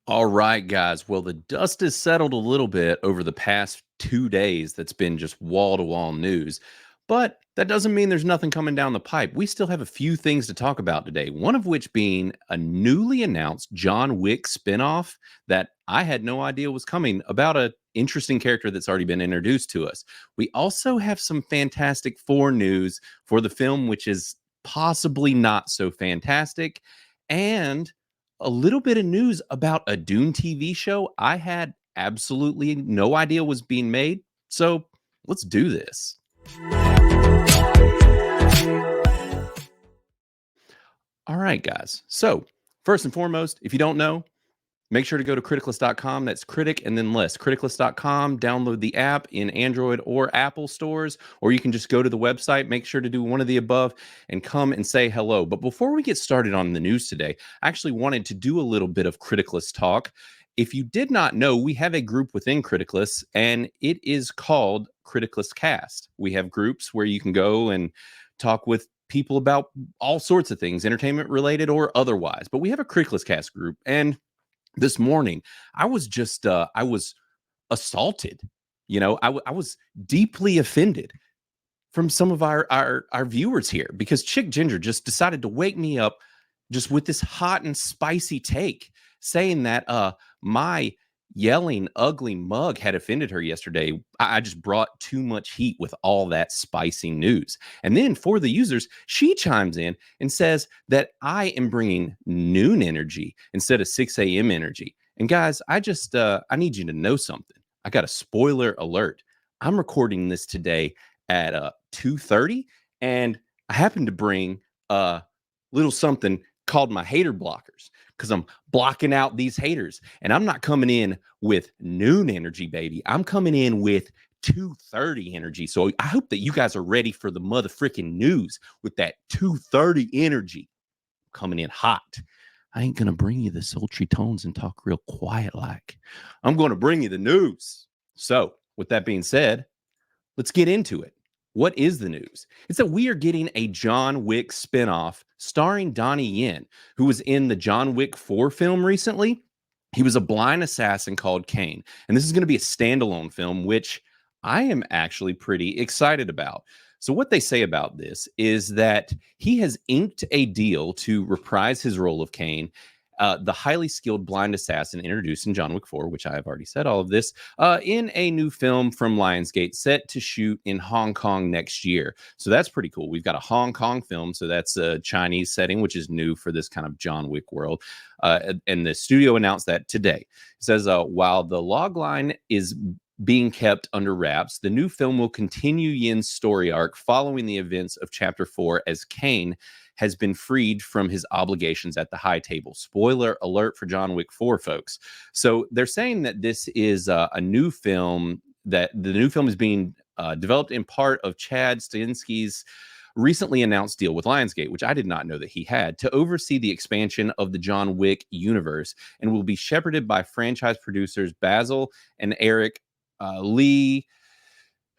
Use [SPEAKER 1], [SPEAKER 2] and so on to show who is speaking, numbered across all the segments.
[SPEAKER 1] All right, guys. Well, the dust has settled a little bit over the past 2 days. That's been just wall to wall news. But that doesn't mean there's nothing coming down the pipe. We still have a few things to talk about today, one of which being a newly announced John Wick spinoff that I had no idea was coming about an interesting character that's already been introduced to us. We also have some Fantastic Four news for the film, which is possibly not so fantastic. And a little bit of news about a Dune TV show I had absolutely no idea was being made. So let's do this. All right, guys. So, first and foremost, if you don't know, make sure to go to criticless.com. That's critic and then less. Criticless.com. Download the app in Android or Apple stores, or you can just go to the website. Make sure to do one of the above and come and say hello. But before we get started on the news today, I actually wanted to do a little bit of Criticless talk. If you did not know, we have a group within Criticless, and it is called Criticless Cast. We have groups where you can go and talk with people about all sorts of things, entertainment related or otherwise. But we have a Criticless Cast group, and this morning I was just I was assaulted. I was deeply offended from some of our viewers here because Chick Ginger just decided to wake me up just with this hot and spicy take saying that my yelling ugly mug had offended her yesterday. I just brought too much heat with all that spicy news. And then for the users, she chimes in and says that I am bringing noon energy instead of 6 a.m. energy. And guys, I need you to know something. I got a spoiler alert. I'm recording this today at 2:30, and I happen to bring a little something called my hater blockers because I'm blocking out these haters. And I'm not coming in with noon energy, baby. I'm coming in with 2:30 energy. So I hope that you guys are ready for the motherfucking news with that 2:30 energy. Coming in hot. I ain't gonna bring you the sultry tones and talk real quiet like. I'm gonna bring you the news. So with that being said, let's get into it. What is the news? It's that we are getting a John Wick spinoff starring Donnie Yen, who was in the John Wick 4 film recently. He was a blind assassin called Kane. And this is going to be a standalone film, which I am actually pretty excited about. So, what they say about this is that he has inked a deal to reprise his role of Kane, the highly skilled blind assassin introduced in John Wick 4, which I have already said all of this, in a new film from Lionsgate set to shoot in Hong Kong next year. So that's pretty cool. We've got a Hong Kong film, so that's a Chinese setting, which is new for this kind of John Wick world. And the studio announced that today. It says, while the logline is being kept under wraps, the new film will continue Yin's story arc following the events of Chapter 4 as Kane has been freed from his obligations at the High Table. Spoiler alert for John Wick 4, folks. So they're saying that this is a new film, that the new film is being developed in part of Chad Stahelski's recently announced deal with Lionsgate, which I did not know that he had, to oversee the expansion of the John Wick universe, and will be shepherded by franchise producers Basil and Eric Lee,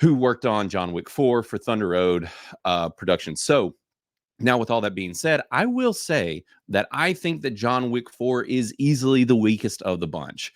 [SPEAKER 1] who worked on John Wick 4 for Thunder Road Productions. So now, with all that being said, I will say that I think that John Wick 4 is easily the weakest of the bunch.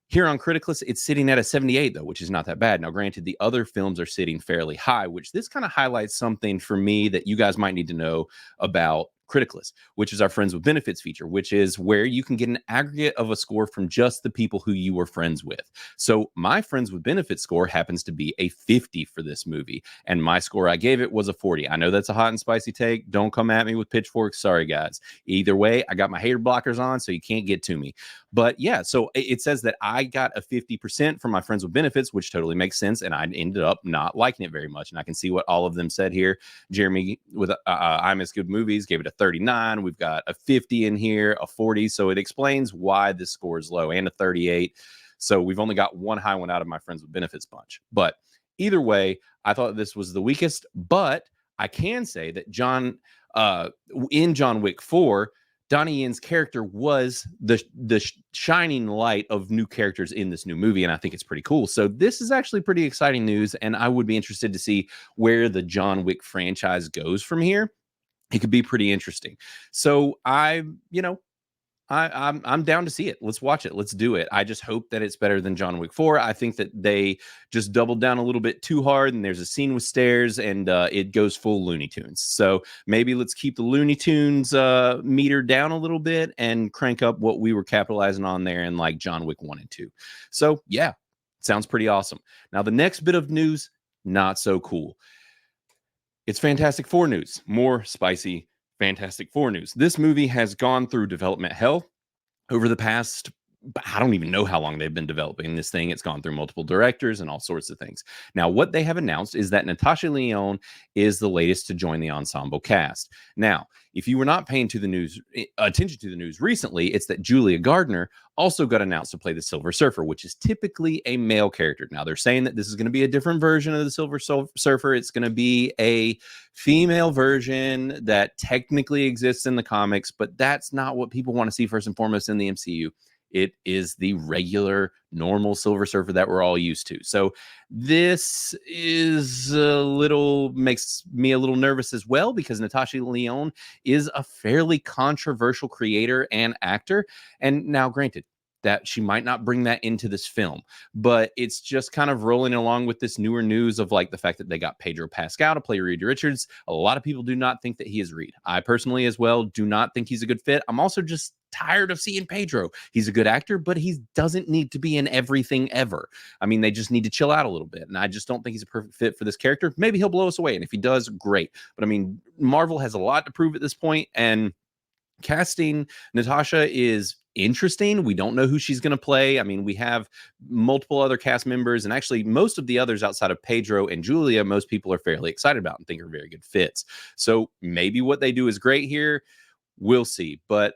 [SPEAKER 1] Here on Criticless, it's sitting at a 78, though, which is not that bad. Now, granted, the other films are sitting fairly high, which this kind of highlights something for me that you guys might need to know about Criticless, which is our Friends with Benefits feature, which is where you can get an aggregate of a score from just the people who you were friends with. So my Friends with Benefits score happens to be a 50 for this movie, and my score I gave it was a 40. I know that's a hot and spicy take. Don't come at me with pitchforks. Sorry, guys. Either way, I got my hater blockers on, so you can't get to me. But yeah, so it says that I got a 50% from my Friends with Benefits, which totally makes sense, and I ended up not liking it very much. And I can see what all of them said here. Jeremy with I Miss Good Movies gave it a 39. We've got a 50 in here, a 40. So it explains why this score is low, and a 38. So we've only got one high one out of my Friends with Benefits bunch. But either way, I thought this was the weakest. But I can say that in John Wick 4, Donnie Yen's character was the shining light of new characters in this new movie, and I think it's pretty cool. So this is actually pretty exciting news, and I would be interested to see where the John Wick franchise goes from here. It could be pretty interesting. So I'm I'm down to see it. Let's watch it. Let's do it. I just hope that it's better than John Wick 4. I think that they just doubled down a little bit too hard, and there's a scene with stairs, and it goes full Looney Tunes. So maybe let's keep the Looney Tunes meter down a little bit and crank up what we were capitalizing on there in like John Wick 1 and 2. So yeah, sounds pretty awesome. Now the next bit of news, not so cool. It's Fantastic Four news. More spicy Fantastic Four news. This movie has gone through development hell over the past, I don't even know how long they've been developing this thing. It's gone through multiple directors and all sorts of things. Now, what they have announced is that Natasha Lyonne is the latest to join the ensemble cast. Now, if you were not paying attention to the news recently, it's that Julia Gardner also got announced to play the Silver Surfer, which is typically a male character. Now, they're saying that this is going to be a different version of the Silver Surfer. It's going to be a female version that technically exists in the comics, but that's not what people want to see first and foremost in the MCU. It is the regular, normal Silver Surfer that we're all used to. So this is makes me a little nervous as well, because Natasha Lyonne is a fairly controversial creator and actor. And now, granted, that she might not bring that into this film, but it's just kind of rolling along with this newer news of like the fact that they got Pedro Pascal to play Reed Richards. A lot of people do not think that he is Reed. I personally as well do not think he's a good fit. I'm also just tired of seeing Pedro. He's a good actor, but he doesn't need to be in everything ever. I mean, they just need to chill out a little bit. And I just don't think he's a perfect fit for this character. Maybe he'll blow us away. And if he does, great. But I mean, Marvel has a lot to prove at this point, and casting Natasha is interesting. We don't know who she's going to play. I mean, we have multiple other cast members, and actually most of the others outside of Pedro and Julia, most people are fairly excited about and think are very good fits. So maybe what they do is great here. We'll see. But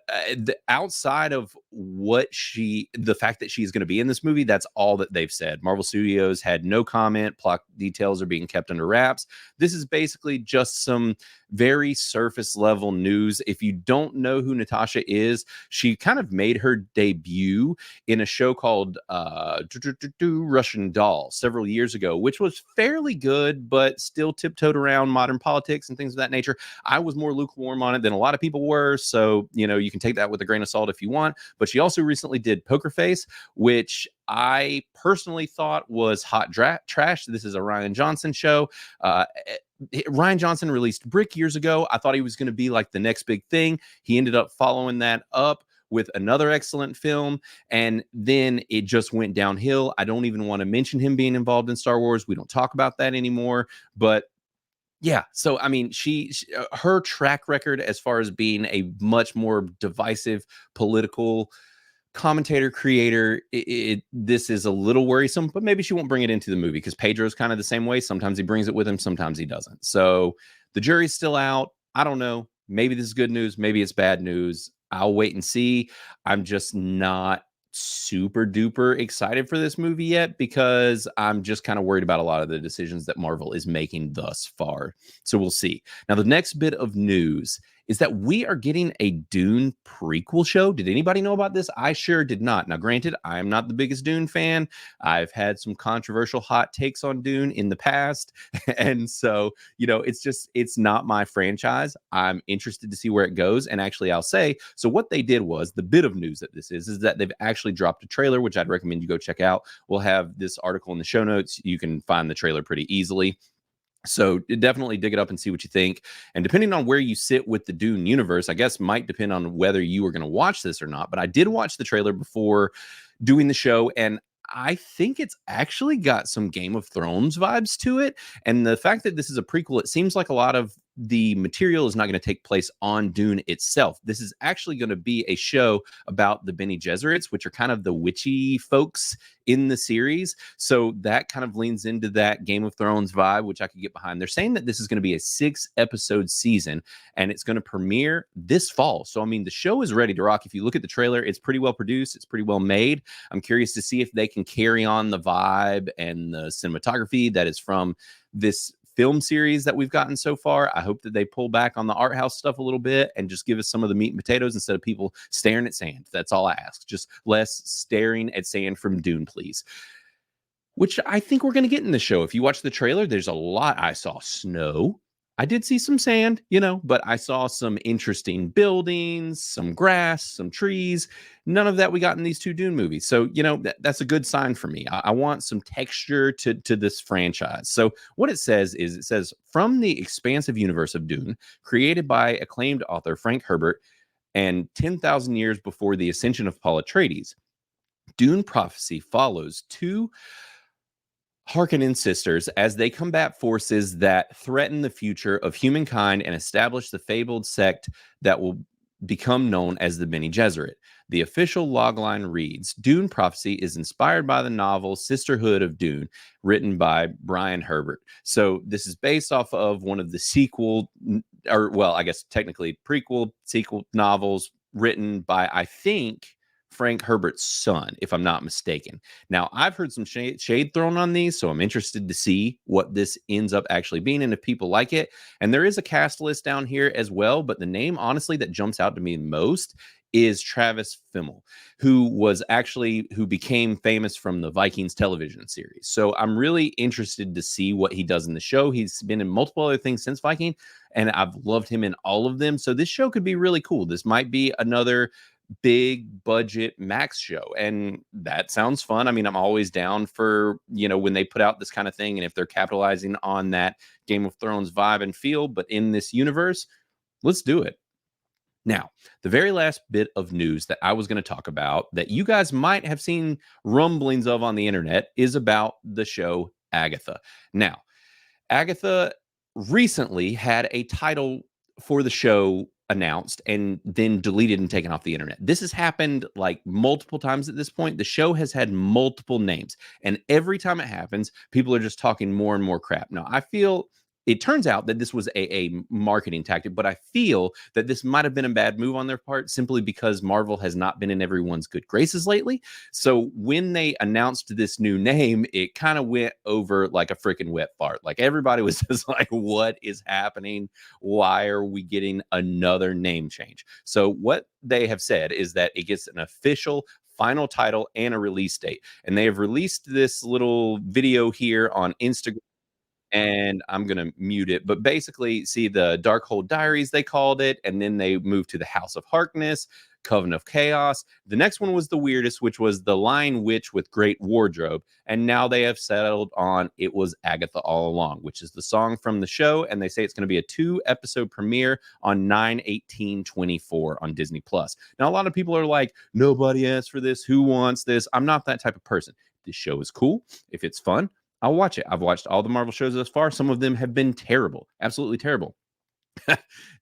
[SPEAKER 1] outside of the fact that she's going to be in this movie, that's all that they've said. Marvel Studios had no comment. Plot details are being kept under wraps. This is basically just some very surface level news. If you don't know who Natasha is, she kind of made her debut in a show called Russian Doll several years ago, which was fairly good, but still tiptoed around modern politics and things of that nature. I was more lukewarm on it than a lot of people were. So, you can take that with a grain of salt if you want. But she also recently did Poker Face, which I personally thought was hot trash. This is a Rian Johnson show. Rian Johnson released Brick years ago. I thought he was going to be like the next big thing. He ended up following that up with another excellent film, and then it just went downhill. I don't even want to mention him being involved in Star Wars. We don't talk about that anymore. But yeah, so I mean, her track record as far as being a much more divisive political commentator, creator, this is a little worrisome, but maybe she won't bring it into the movie, because Pedro's kind of the same way. Sometimes he brings it with him, sometimes he doesn't. So the jury's still out. I don't know. Maybe this is good news. Maybe it's bad news. I'll wait and see. I'm just not super duper excited for this movie yet, because I'm just kind of worried about a lot of the decisions that Marvel is making thus far. So we'll see. Now, the next bit of news is that we are getting a Dune prequel show. Did anybody know about this? I sure did not. Now, granted, I am not the biggest Dune fan. I've had some controversial hot takes on Dune in the past. And so, it's not my franchise. I'm interested to see where it goes. And actually, I'll say, so what they did was, the bit of news that this is that they've actually dropped a trailer, which I'd recommend you go check out. We'll have this article in the show notes. You can find the trailer pretty easily. So definitely dig it up and see what you think. And depending on where you sit with the Dune universe, I guess might depend on whether you are going to watch this or not. But I did watch the trailer before doing the show, and I think it's actually got some Game of Thrones vibes to it. And the fact that this is a prequel, it seems like a lot of the material is not going to take place on Dune itself. This is actually going to be a show about the Bene Gesserits, which are kind of the witchy folks in the series. So that kind of leans into that Game of Thrones vibe, which I could get behind. They're saying that this is going to be a 6-episode season, and it's going to premiere this fall. So, I mean, the show is ready to rock. If you look at the trailer, it's pretty well produced. It's pretty well made. I'm curious to see if they can carry on the vibe and the cinematography that is from this film series that we've gotten so far. I hope that they pull back on the art house stuff a little bit and just give us some of the meat and potatoes instead of people staring at sand. That's all I ask. Just less staring at sand from Dune, please. Which I think we're going to get in the show. If you watch the trailer, there's a lot. I saw snow. I did see some sand, but I saw some interesting buildings, some grass, some trees. None of that we got in these two Dune movies. So, that's a good sign for me. I want some texture to this franchise. So, what it says is from the expansive universe of Dune, created by acclaimed author Frank Herbert and 10,000 years before the ascension of Paul Atreides, Dune prophecy follows two Harkonnen sisters as they combat forces that threaten the future of humankind and establish the fabled sect that will become known as the Bene Gesserit. The official logline reads, Dune Prophecy is inspired by the novel Sisterhood of Dune, written by Brian Herbert. So this is based off of one of the sequel, or well, I guess technically prequel, sequel novels written by, I think, Frank Herbert's son, if I'm not mistaken. Now, I've heard some shade thrown on these, so I'm interested to see what this ends up actually being and if people like it. And there is a cast list down here as well, but the name, honestly, that jumps out to me most is Travis Fimmel, who became famous from the Vikings television series. So I'm really interested to see what he does in the show. He's been in multiple other things since Viking, and I've loved him in all of them. So this show could be really cool. This might be another big budget Max show, and that sounds fun. I mean, I'm always down for when they put out this kind of thing, and if they're capitalizing on that Game of Thrones vibe and feel, but in this universe, let's do it. Now, the very last bit of news that I was going to talk about that you guys might have seen rumblings of on the internet is about the show Agatha. Now, Agatha recently had a title for the show announced and then deleted and taken off the internet. This has happened like multiple times at this point. The show has had multiple names, and every time it happens, people are just talking more and more crap. Now, I feel it turns out that this was a marketing tactic, but I feel that this might have been a bad move on their part simply because Marvel has not been in everyone's good graces lately. So when they announced this new name, it kind of went over like a freaking wet fart. Like everybody was just like, what is happening? Why are we getting another name change? So what they have said is that it gets an official final title and a release date. And they have released this little video here on Instagram, and I'm going to mute it. But basically, see the Darkhold Diaries, they called it, and then they moved to the House of Harkness, Coven of Chaos. The next one was the weirdest, which was the Lion Witch with Great Wardrobe. And now they have settled on it was Agatha All Along, which is the song from the show. And they say it's going to be a 2-episode premiere on 9/18/24 on Disney Plus. Now, a lot of people are like, nobody asked for this. Who wants this? I'm not that type of person. This show is cool. If it's fun, I'll watch it. I've watched all the Marvel shows thus far. Some of them have been terrible, absolutely terrible.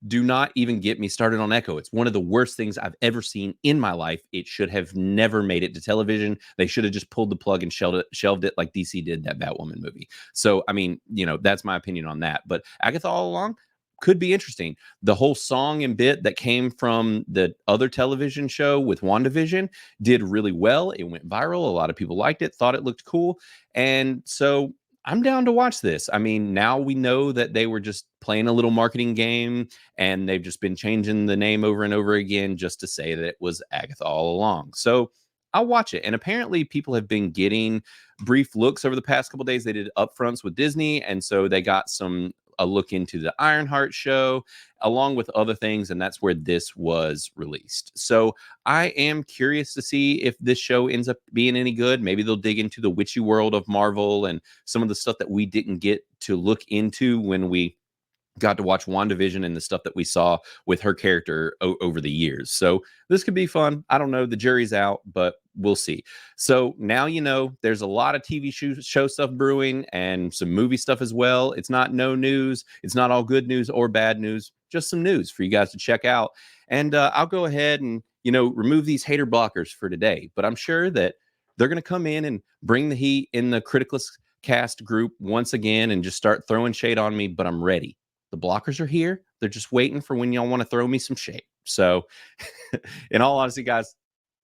[SPEAKER 1] Do not even get me started on Echo. It's one of the worst things I've ever seen in my life. It should have never made it to television. They should have just pulled the plug and shelved it like DC did that Batwoman movie. So, I mean, that's my opinion on that. But Agatha All Along could be interesting. The whole song and bit that came from the other television show with WandaVision did really well. It went viral. A lot of people liked it, thought it looked cool. And so I'm down to watch this. I mean, now we know that they were just playing a little marketing game, and they've just been changing the name over and over again just to say that it was Agatha All Along. So I'll watch it. And apparently people have been getting brief looks over the past couple days. They did upfronts with Disney, and so they got a look into the Ironheart show along with other things, and that's where this was released. So I am curious to see if this show ends up being any good. Maybe they'll dig into the witchy world of Marvel and some of the stuff that we didn't get to look into when we got to watch WandaVision and the stuff that we saw with her character over the years. So this could be fun. I don't know. The jury's out, but we'll see. So now there's a lot of TV show stuff brewing and some movie stuff as well. It's not no news. It's not all good news or bad news. Just some news for you guys to check out. And I'll go ahead and, remove these hater blockers for today. But I'm sure that they're going to come in and bring the heat in the Criticless Cast group once again and just start throwing shade on me. But I'm ready. The blockers are here. They're just waiting for when y'all want to throw me some shade. So in all honesty, guys,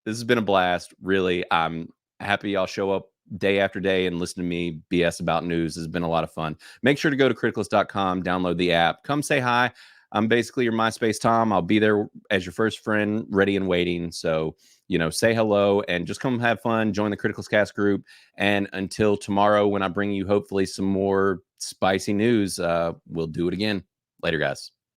[SPEAKER 1] this has been a blast. Really, I'm happy y'all show up day after day and listen to me BS about news. It's been a lot of fun. Make sure to go to criticless.com, download the app, come say hi. I'm basically your MySpace Tom. I'll be there as your first friend, ready and waiting. So, say hello and just come have fun. Join the Criticless Cast group. And until tomorrow, when I bring you hopefully some more spicy news, we'll do it again. Later, guys.